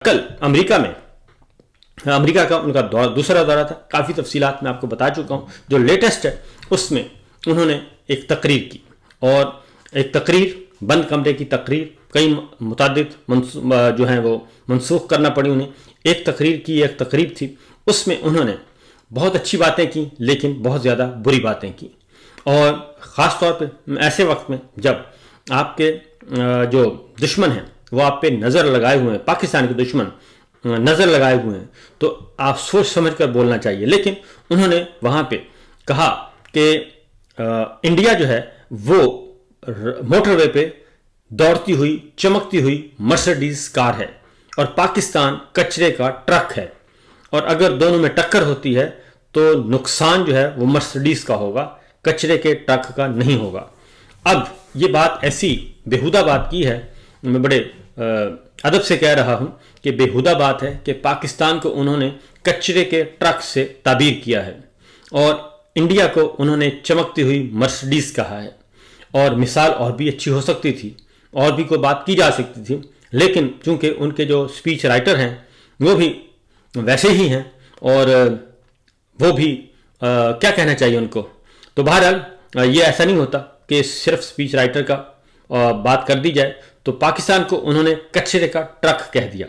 کل امریکہ کا ان کا دوسرا دورہ تھا. کافی تفصیلات میں آپ کو بتا چکا ہوں. جو لیٹسٹ ہے اس میں انہوں نے ایک تقریر کی, اور ایک تقریر بند کمرے کی تقریر, کئی متعدد جو ہیں وہ منسوخ کرنا پڑی انہیں. ایک تقریر کی, ایک تقریب تھی, اس میں انہوں نے بہت اچھی باتیں کی لیکن بہت زیادہ بری باتیں کی. اور خاص طور پہ ایسے وقت میں جب آپ کے جو دشمن ہیں وہ آپ پہ نظر لگائے ہوئے ہیں, پاکستان کے دشمن نظر لگائے ہوئے ہیں, تو آپ سوچ سمجھ کر بولنا چاہیے. لیکن انہوں نے وہاں پہ کہا کہ انڈیا جو ہے وہ موٹر وے پہ دوڑتی ہوئی چمکتی ہوئی مرسڈیز کار ہے اور پاکستان کچرے کا ٹرک ہے, اور اگر دونوں میں ٹکر ہوتی ہے تو نقصان جو ہے وہ مرسڈیز کا ہوگا, کچرے کے ٹرک کا نہیں ہوگا. اب یہ بات ایسی بیہودہ بات کی ہے, میں بڑے ادب سے کہہ رہا ہوں کہ بیہودہ بات ہے کہ پاکستان کو انہوں نے کچرے کے ٹرک سے تعبیر کیا ہے اور انڈیا کو انہوں نے چمکتی ہوئی مرسڈیز کہا ہے. اور مثال اور بھی اچھی ہو سکتی تھی, اور بھی کوئی بات کی جا سکتی تھی, لیکن چونکہ ان کے جو اسپیچ رائٹر ہیں وہ بھی ویسے ہی ہیں اور وہ بھی کیا کہنا چاہیے ان کو. تو بہرحال یہ ایسا نہیں ہوتا کہ صرف اسپیچ رائٹر کا بات کر دی جائے. تو پاکستان کو انہوں نے کچرے کا ٹرک کہہ دیا.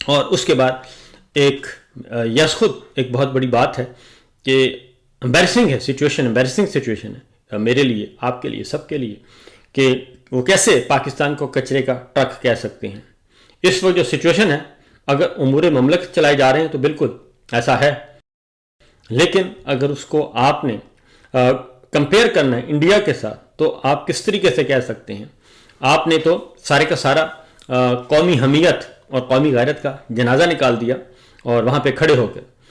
اور اس کے بعد ایک یس خود ایک بہت بڑی بات ہے کہ امبیرسنگ سچویشن ہے میرے لیے, آپ کے لیے, سب کے لیے, کہ وہ کیسے پاکستان کو کچرے کا ٹرک کہہ سکتے ہیں. اس وقت جو سچویشن ہے, اگر امور مملکت چلائے جا رہے ہیں تو بالکل ایسا ہے, لیکن اگر اس کو آپ نے کمپیئر کرنا ہے انڈیا کے ساتھ تو آپ کس طریقے سے کہہ سکتے ہیں. آپ نے تو سارے کا سارا قومی حمیت اور قومی غیرت کا جنازہ نکال دیا اور وہاں پہ کھڑے ہو کر